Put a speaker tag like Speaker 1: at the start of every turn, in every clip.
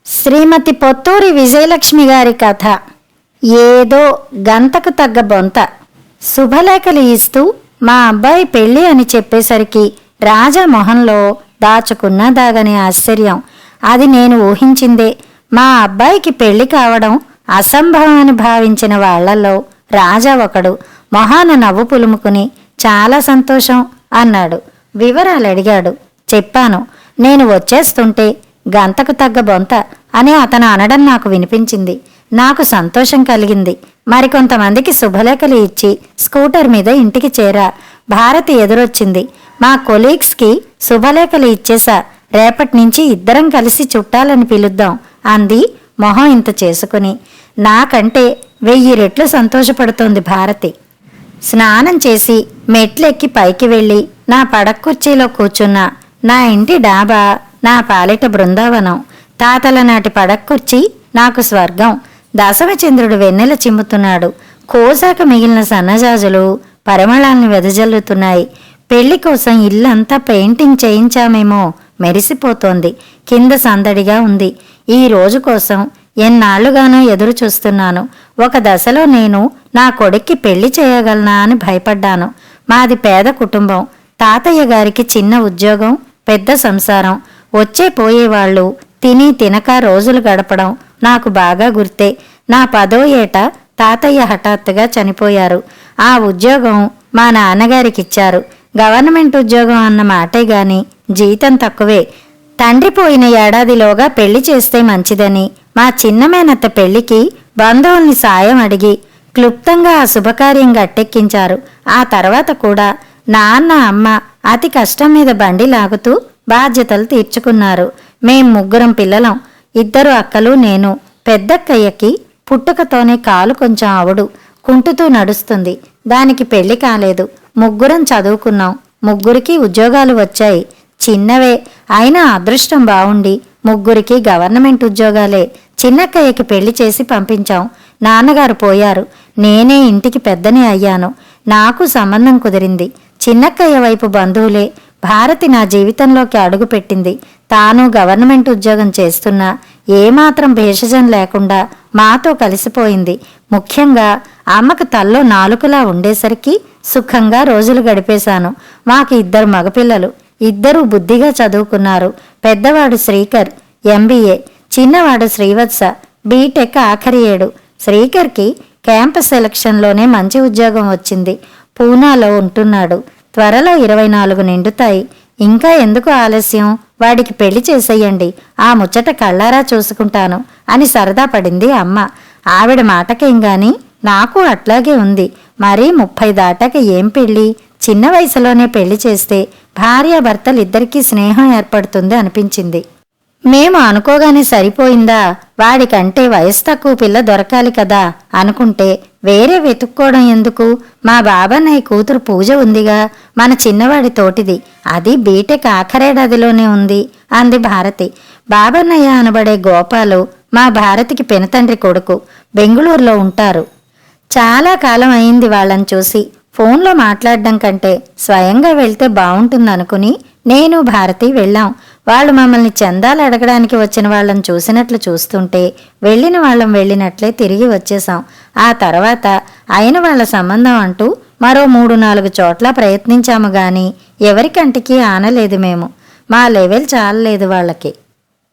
Speaker 1: శ్రీమతి పొత్తూరి విజయలక్ష్మి గారి కథ. ఏదో గంతకు తగ్గ బొంత. శుభలేఖలు ఇస్తూ మా అబ్బాయి పెళ్ళి అని చెప్పేసరికి రాజా మొహంలో దాగని ఆశ్చర్యం. అది నేను ఊహించిందే. మా అబ్బాయికి పెళ్లి కావడం అసంభవం అని భావించిన వాళ్లలో రాజా ఒకడు. మొహాన నవ్వు పులుముకుని చాలా సంతోషం అన్నాడు. వివరాలు అడిగాడు. చెప్పాను. నేను వచ్చేస్తుంటే గంతకు తగ్గ బొంత అని అతను అనడం నాకు వినిపించింది. నాకు సంతోషం కలిగింది. మరికొంతమందికి శుభలేఖలు ఇచ్చి స్కూటర్ మీద ఇంటికి చేరా. భారతి ఎదురొచ్చింది. మా కొలీగ్స్కి శుభలేఖలు ఇచ్చేసా. రేపటి నుంచి ఇద్దరం కలిసి చుట్టాలని పిలుద్దాం అంది మొహం ఇంత చేసుకుని. నాకంటే 1000 రెట్లు సంతోషపడుతోంది భారతి. స్నానం చేసి మెట్లెక్కి పైకి వెళ్ళి నా పడక్కుర్చీలో కూర్చున్నా. నా ఇంటి డాబా నా పాలిట బృందావనం. తాతల నాటి పడక్కుర్చీ నాకు స్వర్గం. దశమచంద్రుడు వెన్నెల చిమ్ముతున్నాడు. కోసాక మిగిలిన సన్నజాజులు పరిమళాల్ని వెదజల్లుతున్నాయి. పెళ్లి కోసం ఇల్లంతా పెయింటింగ్ చేయించామేమో, మెరిసిపోతోంది. కింద సందడిగా ఉంది. ఈ రోజు కోసం ఎన్నాళ్లుగానో ఎదురు చూస్తున్నాను. ఒక దశలో నేను నా కొడుక్కి పెళ్లి చేయగలనా అని భయపడ్డాను. మాది పేద కుటుంబం. తాతయ్య గారికి చిన్న ఉద్యోగం, పెద్ద సంసారం. వచ్చే పోయేవాళ్లు తిని తినక రోజులు గడపడం నాకు బాగా గుర్తే. నా 10వ ఏట తాతయ్య హఠాత్తుగా చనిపోయారు. ఆ ఉద్యోగం మా నాన్నగారికిచ్చారు. గవర్నమెంట్ ఉద్యోగం అన్న మాటే గాని జీతం తక్కువే. తండ్రి పోయిన ఏడాదిలోగా పెళ్లి చేస్తే మంచిదని మా చిన్న మేనత్త పెళ్లికి బంధువుల్ని సాయం అడిగి క్లుప్తంగా ఆ శుభకార్యం గట్టెక్కించారు. ఆ తర్వాత కూడా నాన్న అమ్మ అతి కష్టం మీద బండి లాగుతూ బాధ్యతలు తీర్చుకున్నారు. మేం 3 పిల్లలం. 2 అక్కలు, నేను. పెద్దక్కయ్యకి పుట్టుకతోనే కాలు కొంచెం అవడు, కుంటుతూ నడుస్తుంది. దానికి పెళ్లి కాలేదు. 3 చదువుకున్నాం. 3కి ఉద్యోగాలు వచ్చాయి. చిన్నవే అయినా అదృష్టం బావుండి 3కి గవర్నమెంట్ ఉద్యోగాలే. చిన్నక్కయ్యకి పెళ్లి చేసి పంపించాం. నాన్నగారు పోయారు. నేనే ఇంటికి పెద్దని అయ్యాను. నాకు సంబంధం కుదిరింది. చిన్నక్కయ్య వైపు బంధువులే. భారతి నా జీవితంలోకి అడుగుపెట్టింది. తాను గవర్నమెంట్ ఉద్యోగం చేస్తున్నా ఏమాత్రం భేషజం లేకుండా మాతో కలిసిపోయింది. ముఖ్యంగా అమ్మకు తల్లో నాలుకలా ఉండేసరికి సుఖంగా రోజులు గడిపేశాను. మాకు 2 మగపిల్లలు. 2 బుద్ధిగా చదువుకున్నారు. పెద్దవాడు శ్రీకర్ MBA, చిన్నవాడు శ్రీవత్స బీటెక్ ఆఖరి ఏడు. శ్రీకర్కి క్యాంపస్ సెలక్షన్లోనే మంచి ఉద్యోగం వచ్చింది. పూనాలో ఉంటున్నాడు. త్వరలో 24 నిండుతాయి. ఇంకా ఎందుకు ఆలస్యం? వాడికి పెళ్లి చేసేయండి. ఆ ముచ్చట కళ్ళారా చూసుకుంటాను అని సరదా పడింది అమ్మ. ఆవిడ మాటకేం గాని నాకు అట్లాగే ఉంది. మరీ 30 దాటాక ఏం పెళ్ళి? చిన్న వయసులోనే పెళ్లి చేస్తే భార్యాభర్తలిద్దరికీ స్నేహం ఏర్పడుతుంది అనిపించింది. మేము అనుకోగానే సరిపోయిందా? వాడికంటే వయసు తక్కువ పిల్ల దొరకాలి కదా అనుకుంటే వేరే వెతుక్కోవడం ఎందుకు? మా బాబాన్నయ్య కూతురు పూజ ఉందిగా, మన చిన్నవాడి తోటిది. అది బీటెక్ ఆఖరేడాదిలోనే ఉంది అంది భారతి. బాబాన్నయ్య అనబడే గోపాలు మా భారతికి పెనతండ్రి కొడుకు. బెంగుళూరులో ఉంటారు. చాలా కాలం అయింది వాళ్ళని చూసి. ఫోన్లో మాట్లాడడం కంటే స్వయంగా వెళ్తే బావుంటుందనుకుని నేను భారతి వెళ్ళాం. వాళ్ళు మమ్మల్ని చందాలు అడగడానికి వచ్చిన వాళ్ళని చూసినట్లు చూస్తుంటే వెళ్ళిన వాళ్ళం వెళ్ళినట్లే తిరిగి వచ్చేసాం. ఆ తర్వాత అయిన వాళ్ళ సంబంధం అంటూ మరో 3-4 చోట్ల ప్రయత్నించాము గాని ఎవరికంటికి ఆనలేదు. మేము మా లెవెల్ చాలలేదు వాళ్ళకి.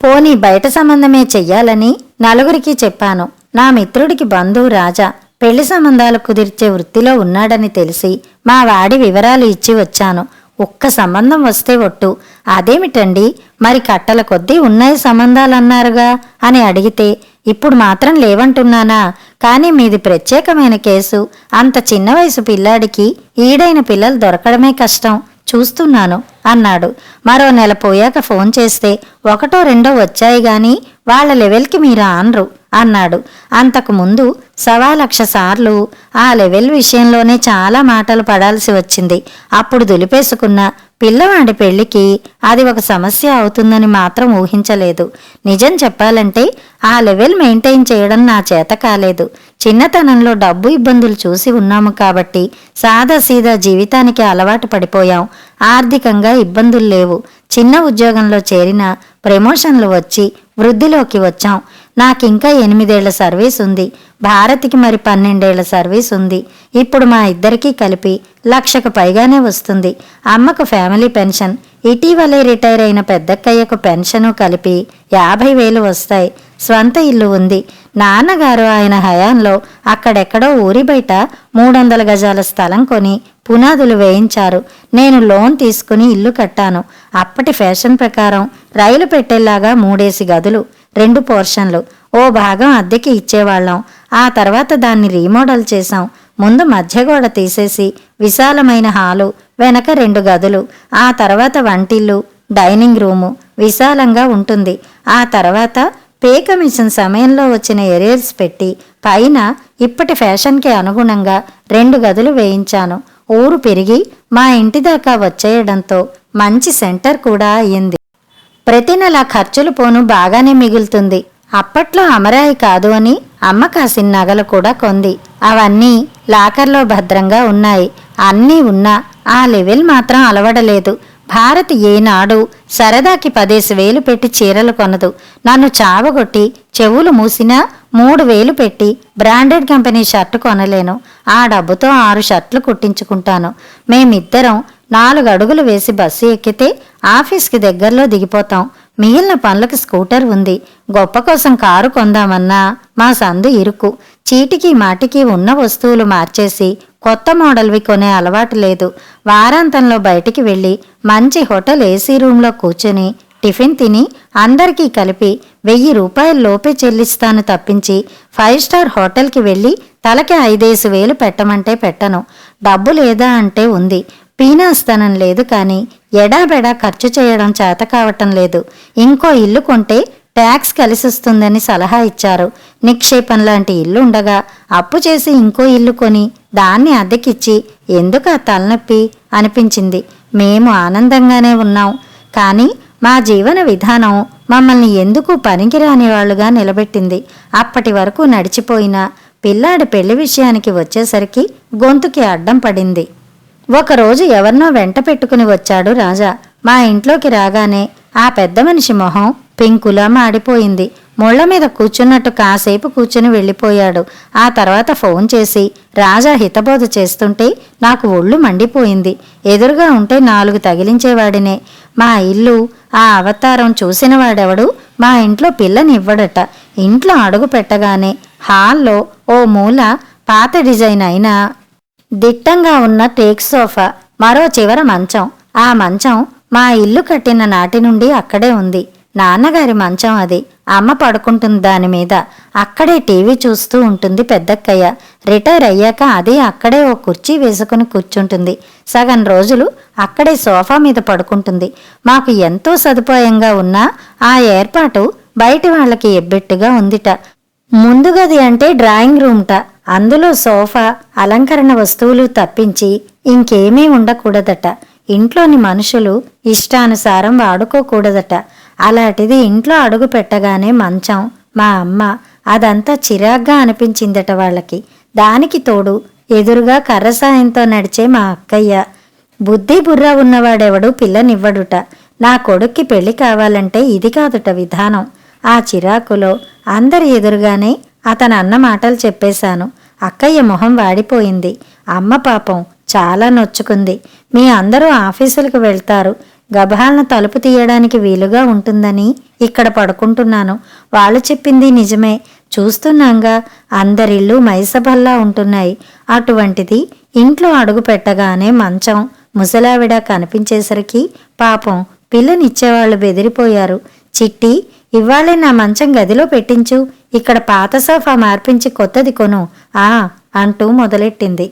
Speaker 1: పోనీ బయట సంబంధమే చెయ్యాలని 4గురికి చెప్పాను. నా మిత్రుడికి బంధువు రాజా పెళ్లి సంబంధాలు కుదిర్చే వృత్తిలో ఉన్నాడని తెలిసి మా వాడి వివరాలు ఇచ్చి వచ్చాను. ఒక్క సంబంధం వస్తే ఒట్టు. అదేమిటండి, మరి కట్టల కొద్దీ ఉన్నాయి సంబంధాలన్నారుగా అని అడిగితే ఇప్పుడు మాత్రం లేవంటున్నానా? కానీ మీది ప్రత్యేకమైన కేసు. అంత చిన్న వయసు పిల్లాడికి ఈడైన పిల్లలు దొరకడమే కష్టం. చూస్తున్నాను అన్నాడు. మరో నెల పోయాక ఫోన్ చేస్తే 1, 2 వచ్చాయి గాని వాళ్ళ లెవెల్కి మీరు ఆనరు అన్నాడు. అంతకు ముందు 1,00,000 సార్లు ఆ లెవెల్ విషయంలోనే చాలా మాటలు పడాల్సి వచ్చింది. అప్పుడు దులిపేసుకున్న పిల్లవాడి పెళ్లికి అది ఒక సమస్య అవుతుందని మాత్రం ఊహించలేదు. నిజం చెప్పాలంటే ఆ లెవెల్ మెయింటైన్ చేయడం నా చేత కాలేదు. చిన్నతనంలో డబ్బు ఇబ్బందులు చూసి ఉన్నాము కాబట్టి సాదాసీదా జీవితానికి అలవాటు పడిపోయాం. ఆర్థికంగా ఇబ్బందులు లేవు. చిన్న ఉద్యోగంలో చేరిన ప్రమోషన్లు వచ్చి వృద్ధిలోకి వచ్చాం. నాకింకా 8 ఏళ్ల సర్వీస్ ఉంది. భారత్కి మరి 12 ఏళ్ల సర్వీస్ ఉంది. ఇప్పుడు మా ఇద్దరికీ కలిపి 1,00,000కు పైగానే వస్తుంది. అమ్మకు ఫ్యామిలీ పెన్షన్, ఇటీవలే రిటైర్ అయిన పెద్దక్కయ్యకు పెన్షను కలిపి 50,000 వస్తాయి. స్వంత ఇల్లు ఉంది. నాన్నగారు ఆయన హయాంలో అక్కడెక్కడో ఊరి బయట 300 గజాల స్థలం కొని పునాదులు వేయించారు. నేను లోన్ తీసుకుని ఇల్లు కట్టాను. అప్పటి ఫ్యాషన్ ప్రకారం రైలు పెట్టేలాగా 3 గదులు, 2 పోర్షన్లు. ఓ భాగం అద్దెకి ఇచ్చేవాళ్ళం. ఆ తర్వాత దాన్ని రీమోడల్ చేశాం. ముందు మధ్యగోడ తీసేసి విశాలమైన హాలు, వెనక 2 గదులు. ఆ తర్వాత వంటిల్లు, డైనింగ్ రూము విశాలంగా ఉంటుంది. ఆ తర్వాత పే కమిషన్ సమయంలో వచ్చిన ఎరియర్స్ పెట్టి పైన ఇప్పటి ఫ్యాషన్కి అనుగుణంగా 2 గదులు వేయించాను. ఊరు పెరిగి మా ఇంటి దాకా వచ్చేయడంతో మంచి సెంటర్ కూడా అయ్యింది. ప్రతి నెల ఖర్చులు పోను బాగానే మిగులుతుంది. అప్పట్లో అమరాయి కాదు అని అమ్మ కాసిన నగలు కూడా కొంది. అవన్నీ లాకర్లో భద్రంగా ఉన్నాయి. అన్నీ ఉన్నా ఆ లెవెల్ మాత్రం అలవడలేదు. భారత్ ఏనాడు సరదాకి 10,000 పెట్టి చీరలు కొనదు. నన్ను చావగొట్టి చెవులు మూసినా 3,000 పెట్టి బ్రాండెడ్ కంపెనీ షర్టు కొనలేను. ఆ డబ్బుతో 6 షర్ట్లు కుట్టించుకుంటాను. మేమిద్దరం 4 అడుగులు వేసి బస్సు ఎక్కితే ఆఫీస్కి దగ్గరలో దిగిపోతాం. మిగిలిన పనులకు స్కూటర్ ఉంది. గొప్ప కోసం కారు కొందామన్నా మా సందు ఇరుకు. చీటికి మాటికి ఉన్న వస్తువులు మార్చేసి కొత్త మోడల్వి కొనే అలవాటు లేదు. వారాంతంలో బయటికి వెళ్ళి మంచి హోటల్ ఏసీ రూమ్లో కూర్చుని టిఫిన్ తిని అందరికీ కలిపి 1,000 రూపాయల లోపే చెల్లిస్తాను తప్పించి 5 స్టార్ హోటల్కి వెళ్ళి తలకి 5,000 పెట్టమంటే పెట్టను. డబ్బు లేదా అంటే ఉంది. పీనాస్తనం లేదు కానీ ఎడాబెడా ఖర్చు చేయడం చేత కావటం లేదు. ఇంకో ఇల్లు కొంటే ట్యాక్స్ కలిసొస్తుందని సలహా ఇచ్చారు. నిక్షేపం లాంటి ఇల్లు ఉండగా అప్పు చేసి ఇంకో ఇల్లు కొని దాన్ని అద్దెకిచ్చి ఎందుకు ఆ తలనొప్పి అనిపించింది. మేము ఆనందంగానే ఉన్నాం. కానీ మా జీవన విధానం మమ్మల్ని ఎందుకు పనికిరాని వాళ్లుగా నిలబెట్టింది. అప్పటి వరకు నడిచిపోయిన పిల్లాడి పెళ్లి విషయానికి వచ్చేసరికి గొంతుకి అడ్డం పడింది. ఒకరోజు ఎవరినో వెంట పెట్టుకుని వచ్చాడు రాజా. మా ఇంట్లోకి రాగానే ఆ పెద్ద మనిషి మొహం పెంకులా మాడిపోయింది. ముళ్ల మీద కూర్చున్నట్టు కాసేపు కూర్చుని వెళ్ళిపోయాడు. ఆ తర్వాత ఫోన్ చేసి రాజా హితబోధ చేస్తుంటే నాకు ఒళ్ళు మండిపోయింది. ఎదురుగా ఉంటే 4 తగిలించేవాడినే. మా ఇల్లు, ఆ అవతారం చూసినవాడెవడు మా ఇంట్లో పిల్లనివ్వడట. ఇంట్లో అడుగు పెట్టగానే హాల్లో ఓ మూల పాత డిజైన్ అయినా దిట్టంగా ఉన్న టేక్ సోఫా, మరో చివర మంచం. ఆ మంచం మా ఇల్లు కట్టిన నాటి నుండి అక్కడే ఉంది. నాన్నగారి మంచం అది. అమ్మ పడుకుంటుంది దాని మీద. అక్కడే టీవీ చూస్తూ ఉంటుంది పెద్దక్కయ్య. రిటైర్ అయ్యాక అది అక్కడే ఓ కుర్చీ వేసుకుని కూర్చుంటుంది. సగం రోజులు అక్కడే సోఫా మీద పడుకుంటుంది. మాకు ఎంతో సదుపాయంగా ఉన్నా ఆ ఏర్పాటు బయటి వాళ్ళకి ఎబ్బెట్టుగా ఉందిట. ముందు గది అంటే డ్రాయింగ్ రూమ్ట. అందులో సోఫా, అలంకరణ వస్తువులు తప్పించి ఇంకేమీ ఉండకూడదట. ఇంట్లోని మనుషులు ఇష్టానుసారం వాడుకోకూడదట. అలాంటిది ఇంట్లో అడుగు పెట్టగానే మంచం, మా అమ్మ, అదంతా చిరాగ్గా అనిపించిందట వాళ్ళకి. దానికి తోడు ఎదురుగా కర్ర సాయంతో నడిచే మా అక్కయ్య. బుద్ధి బుర్ర ఉన్నవాడెవడు పిల్లనివ్వడుట. నా కొడుక్కి పెళ్లి కావాలంటే ఇది కాదుట విధానం. ఆ చిరాకులో అందరి ఎదురుగానే అతను అన్న మాటలు చెప్పేశాను. అక్కయ్య మొహం వాడిపోయింది. అమ్మ పాపం చాలా నొచ్చుకుంది. మీ అందరూ ఆఫీసులకు వెళ్తారు, గభాలను తలుపు తీయడానికి వీలుగా ఉంటుందని ఇక్కడ పడుకుంటున్నాను. వాళ్ళు చెప్పింది నిజమే. చూస్తున్నాంగా అందరిళ్ళు మైసభల్లా ఉంటున్నాయి. అటువంటిది ఇంట్లో అడుగు పెట్టగానే మంచం, ముసలావిడ కనిపించేసరికి పాపం పిల్లనిచ్చేవాళ్లు బెదిరిపోయారు. చిట్టి, ఇవాళే నా మంచం గదిలో పెట్టించు, ఇక్కడ పాత సోఫా మార్పించి కొత్తది కొను అంటూ మొదలెట్టింది.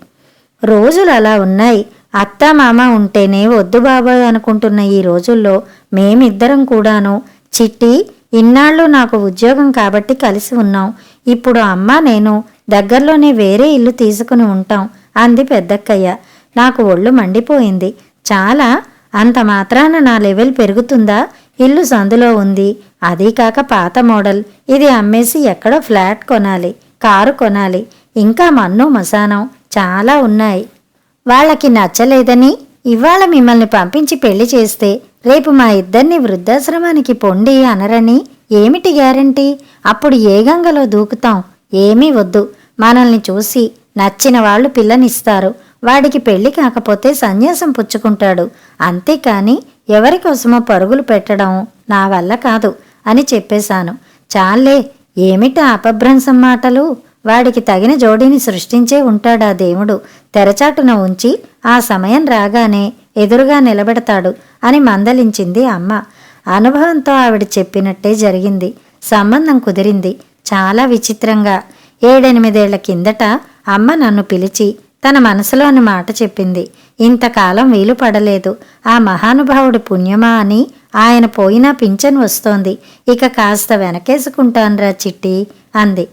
Speaker 1: రోజులు అలా ఉన్నాయి. అత్తా మామ ఉంటేనే వద్దు బాబాయ్ అనుకుంటున్న ఈ రోజుల్లో మేమిద్దరం కూడాను. చిట్టి, ఇన్నాళ్ళు నాకు ఉద్యోగం కాబట్టి కలిసి ఉన్నాం. ఇప్పుడు అమ్మ నేను దగ్గరలోనే వేరే ఇల్లు తీసుకుని ఉంటాం అంది పెద్దక్కయ్య. నాకు ఒళ్ళు మండిపోయింది. చాలా, అంత మాత్రాన నా లెవెల్ పెరుగుతుందా? ఇల్లు సందులో ఉంది, అదీ కాక పాత మోడల్. ఇది అమ్మేసి ఎక్కడో ఫ్లాట్ కొనాలి, కారు కొనాలి. ఇంకా మన్ను మసానం చాలా ఉన్నాయి. వాళ్ళకి నచ్చలేదని ఇవాళ మిమ్మల్ని పంపించి పెళ్లి చేస్తే రేపు మా ఇద్దరిని వృద్ధాశ్రమానికి పొండి అనరని ఏమిటి గ్యారంటీ? అప్పుడు ఏ గంగలో దూకుతాం? ఏమీ వద్దు. మనల్ని చూసి నచ్చిన వాళ్ళు పిల్లనిస్తారు. వాడికి పెళ్లి కాకపోతే సన్యాసం పుచ్చుకుంటాడు. అంతేకాని ఎవరికోసమో పరుగులు పెట్టడం నా వల్ల కాదు అని చెప్పేశాను. చాలే, ఏమిటి అపభ్రంశం మాటలు? వాడికి తగిన జోడీని సృష్టించే ఉంటాడా దేవుడు. తెరచాటున ఉంచి ఆ సమయం రాగానే ఎదురుగా నిలబెడతాడు అని మందలించింది అమ్మ. అనుభవంతో ఆవిడ చెప్పినట్టే జరిగింది. సంబంధం కుదిరింది. చాలా విచిత్రంగా 7-8 ఏళ్ల కిందట అమ్మ నన్ను పిలిచి తన మనసులోని మాట చెప్పింది. ఇంతకాలం వీలు పడలేదు. ఆ మహానుభావుడి పుణ్యమా అని ఆయన పోయినా పింఛన్ వస్తోంది. ఇక కాస్త వెనకేసుకుంటాన్రా చిట్టి అంది.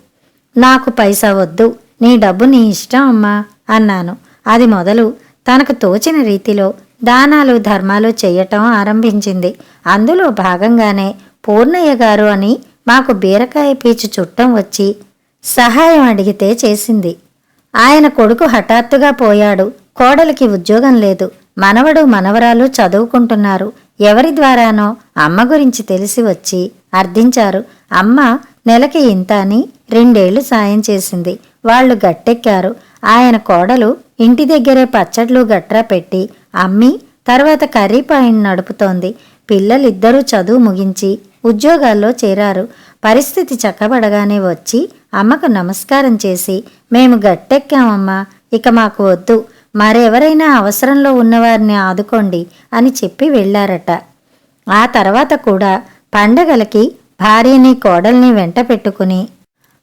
Speaker 1: నాకు పైసా వద్దు, నీ డబ్బు నీ ఇష్టం అమ్మా అన్నాను. అది మొదలు తనకు తోచిన రీతిలో దానాలు ధర్మాలు చెయ్యటం ఆరంభించింది. అందులో భాగంగానే పూర్ణయ్య గారు అని మాకు బీరకాయ పీచు చుట్టం వచ్చి సహాయం అడిగితే చేసింది. ఆయన కొడుకు హఠాత్తుగా పోయాడు. కోడలికి ఉద్యోగం లేదు. మనవడు మనవరాలు చదువుకుంటున్నారు. ఎవరి ద్వారానో అమ్మ గురించి తెలిసి వచ్చి అర్థించారు. అమ్మ నెలకి ఇంత అని 2 ఏళ్లు సాయం చేసింది. వాళ్ళు గట్టెక్కారు. ఆయన కోడలు ఇంటి దగ్గరే పచ్చడ్లు గట్రా పెట్టి అమ్మి తర్వాత కర్రీ పాయింట్ నడుపుతోంది. పిల్లలిద్దరూ చదువు ముగించి ఉద్యోగాల్లో చేరారు. పరిస్థితి చక్కబడగానే వచ్చి అమ్మకు నమస్కారం చేసి మేము గట్టెక్కామమ్మా, ఇక మాకు వద్దు, మరెవరైనా అవసరంలో ఉన్నవారిని ఆదుకోండి అని చెప్పి వెళ్లారట. ఆ తర్వాత కూడా పండగలకి భార్యని కోడల్ని వెంట పెట్టుకుని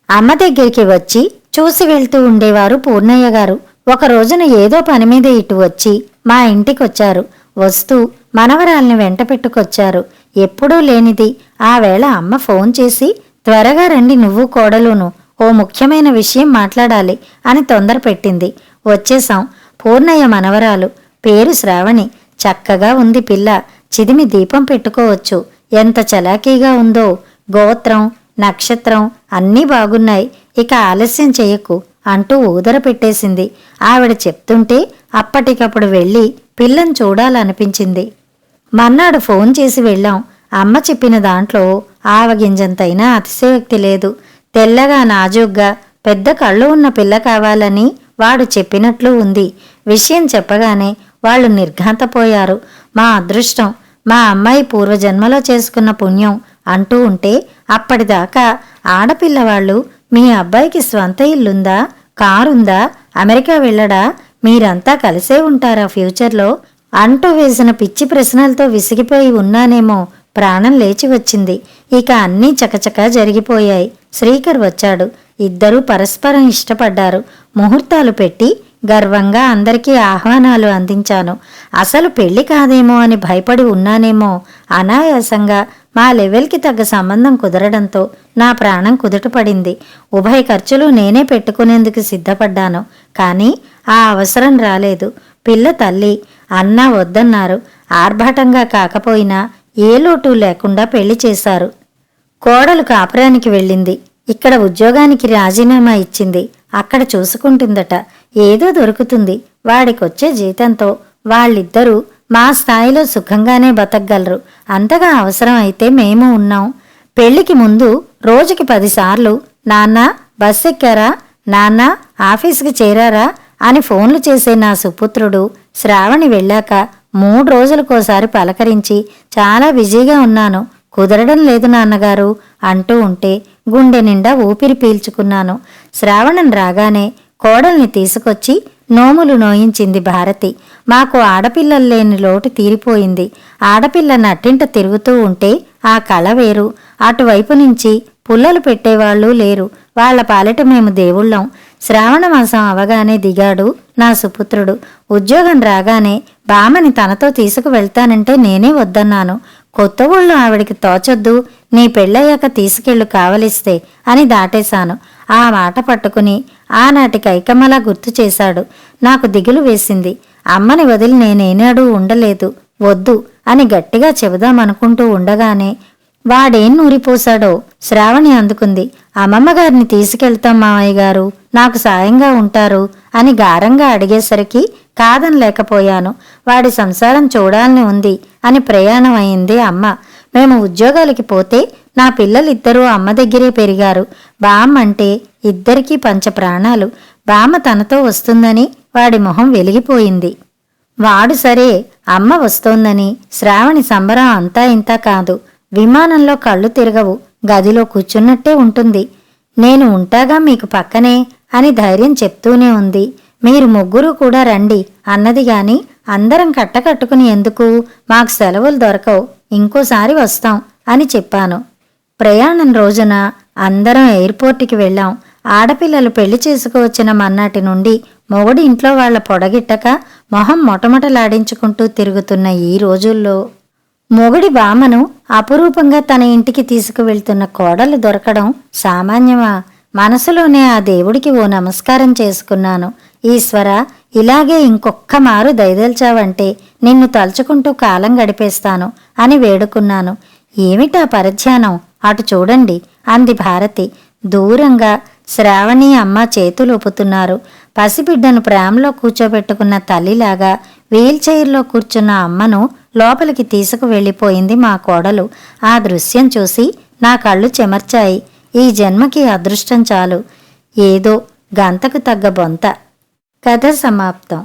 Speaker 1: అమ్మ దగ్గరికి వచ్చి చూసి వెళ్తూ ఉండేవారు పూర్ణయ్య గారు. ఒక రోజున ఏదో పని మీద ఇటు వచ్చి మా ఇంటికొచ్చారు. వస్తూ మనవరాల్ని వెంట పెట్టుకొచ్చారు. ఎప్పుడూ లేనిది ఆ వేళ అమ్మ ఫోన్ చేసి త్వరగా రండి నువ్వు కోడలును, ఓ ముఖ్యమైన విషయం మాట్లాడాలి అని తొందర పెట్టింది. వచ్చేశాం. పూర్ణయ్య మనవరాలు, పేరు శ్రావణి. చక్కగా ఉంది పిల్ల. చిదిమి దీపం పెట్టుకోవచ్చు. ఎంత చలాకీగా ఉందో. గోత్రం నక్షత్రం అన్నీ బాగున్నాయి. ఇక ఆలస్యం చెయ్యకు అంటూ ఊదర పెట్టేసింది. ఆవిడ చెప్తుంటే అప్పటికప్పుడు వెళ్ళి పిల్లని చూడాలనిపించింది. మన్నాడు ఫోన్ చేసి వెళ్ళాం. అమ్మ చెప్పిన దాంట్లో ఆవగింజంతైనా అతిశయోక్తి లేదు. తెల్లగా నాజూగ్గా పెద్ద కళ్ళు ఉన్న పిల్ల కావాలని వాడు చెప్పినట్లు ఉంది. విషయం చెప్పగానే వాళ్ళు నిర్ఘాంతపోయారు. మా అదృష్టం, మా అమ్మాయి పూర్వజన్మలో చేసుకున్న పుణ్యం అంటూ ఉంటే అప్పటిదాకా ఆడపిల్లవాళ్ళు మీ అబ్బాయికి స్వంత ఇల్లుందా, కారుందా, అమెరికా వెళ్ళడా, మీరంతా కలిసే ఉంటారా ఫ్యూచర్లో అంటూ వేసిన పిచ్చి ప్రశ్నలతో విసిగిపోయి ఉన్నానేమో. ప్రాణం లేచి వచ్చింది. ఇక అన్నీ చకచకా జరిగిపోయాయి. శ్రీకర్ వచ్చాడు. ఇద్దరూ పరస్పరం ఇష్టపడ్డారు. ముహూర్తాలు పెట్టి గర్వంగా అందరికీ ఆహ్వానాలు అందించాను. అసలు పెళ్లి కాదేమో అని భయపడి ఉన్నానేమో. అనాయాసంగా మా లెవెల్కి తగ్గ సంబంధం కుదరడంతో నా ప్రాణం కుదుటపడింది. ఉభయ ఖర్చులు నేనే పెట్టుకునేందుకు సిద్ధపడ్డాను. కానీ ఆ అవసరం రాలేదు. పిల్ల తల్లి అన్నా వద్దన్నారు. ఆర్భాటంగా కాకపోయినా ఏ లోటు లేకుండా పెళ్లి చేశారు. కోడలు కాపురానికి వెళ్ళింది. ఇక్కడ ఉద్యోగానికి రాజీనామా ఇచ్చింది. అక్కడ చూసుకుంటుందట. ఏదో దొరుకుతుంది. వాడికొచ్చే జీతంతో వాళ్ళిద్దరూ మా స్థాయిలో సుఖంగానే బతకగలరు. అంతగా అవసరం అయితే మేము ఉన్నాం. పెళ్లికి ముందు రోజుకి 10 సార్లు నాన్నా బస్ ఎక్కారా, నాన్నా ఆఫీసుకి చేరారా అని ఫోన్లు చేసే నా సుపుత్రుడు శ్రావణి వెళ్ళాక 3 రోజులకోసారి పలకరించి చాలా బిజీగా ఉన్నాను, కుదరడం లేదు నాన్నగారు అంటూ ఉంటే గుండె నిండా ఊపిరి పీల్చుకున్నాను. శ్రావణం రాగానే కోడల్ని తీసుకొచ్చి నోములు నోయించింది భారతి. మాకు ఆడపిల్లలు లేని లోటు తీరిపోయింది. ఆడపిల్ల నట్టింట తిరుగుతూ ఉంటే ఆ కళ వేరు. అటువైపు నుంచి పుల్లలు పెట్టేవాళ్ళు లేరు. వాళ్ల పాలిట మేము దేవుళ్ళం. శ్రావణ మాసం అవగానే దిగాడు నా సుపుత్రుడు. ఉద్యోగం రాగానే బామని తనతో తీసుకువెళ్తానంటే నేనే వద్దన్నాను. కొత్త ఊళ్ళో ఆవిడికి తోచొద్దు, నీ పెళ్ళయ్యాక తీసుకెళ్ళు కావలిస్తే అని దాటేశాను. ఆ మాట పట్టుకుని ఆనాటి కైకమ్మలా గుర్తు చేశాడు. నాకు దిగులు వేసింది. అమ్మని వదిలి నేనేనాడూ ఉండలేదు. వద్దు అని గట్టిగా చెబుదామనుకుంటూ ఉండగానే వాడేం నూరిపోశాడో శ్రావణి అందుకుంది. అమ్మమ్మగారిని తీసుకెళ్తాం మావయ్య గారు, నాకు సాయంగా ఉంటారు అని గారంగా అడిగేసరికి కాదనలేకపోయాను. వాడి సంసారం చూడాలని ఉంది అని ప్రయాణం అయింది అమ్మ. మేము ఉద్యోగాలకి పోతే నా పిల్లలిద్దరూ అమ్మ దగ్గరే పెరిగారు. బామ్మ అంటే ఇద్దరికీ పంచప్రాణాలు. బామ్మ తనతో వస్తుందని వాడి మొహం వెలిగిపోయింది. వాడు సరే, అమ్మ వస్తోందని శ్రావణి సంబరం అంతా ఇంతా కాదు. విమానంలో కళ్ళు తిరగవు, గదిలో కూర్చున్నట్టే ఉంటుంది. నేను ఉంటాగా మీకు పక్కనే అని ధైర్యం చెప్తూనే ఉంది. మీరు ముగ్గురు కూడా రండి అన్నది గాని అందరం కట్టకట్టుకుని ఎందుకు, మాకు సెలవులు దొరకవు, ఇంకోసారి వస్తాం అని చెప్పాను. ప్రయాణం రోజున అందరం ఎయిర్పోర్టుకి వెళ్ళాం. ఆడపిల్లలు పెళ్లి చేసుకువచ్చిన మన్నాటి నుండి మొగుడి ఇంట్లో వాళ్ల పొడగిట్టక మొహం మొటమొటలాడించుకుంటూ తిరుగుతున్న ఈ రోజుల్లో మొగుడి బామ్మను అపురూపంగా తన ఇంటికి తీసుకువెళ్తున్న కోడలు దొరకడం సామాన్యమా? మనసులోనే ఆ దేవుడికి ఓ నమస్కారం చేసుకున్నాను. ఈశ్వర, ఇలాగే ఇంకొక్క మారు దయదల్చావంటే నిన్ను తలుచుకుంటూ కాలం గడిపేస్తాను అని వేడుకున్నాను. ఏమిటా పరధ్యానం, అటు చూడండి అంది భారతి. దూరంగా శ్రావణి అమ్మ చేతులు ఊపుతున్నారు. పసిబిడ్డను ప్రేమలో కూర్చోబెట్టుకున్న తల్లిలాగా వీల్చైర్లో కూర్చున్న అమ్మను లోపలికి తీసుకువెళ్ళిపోయింది మా కోడలు. ఆ దృశ్యం చూసి నా కళ్ళు చెమర్చాయి. ఈ జన్మకి అదృష్టం చాలు. ఏదో గంతకు తగ్గ బొంత. కథ సమాప్తం.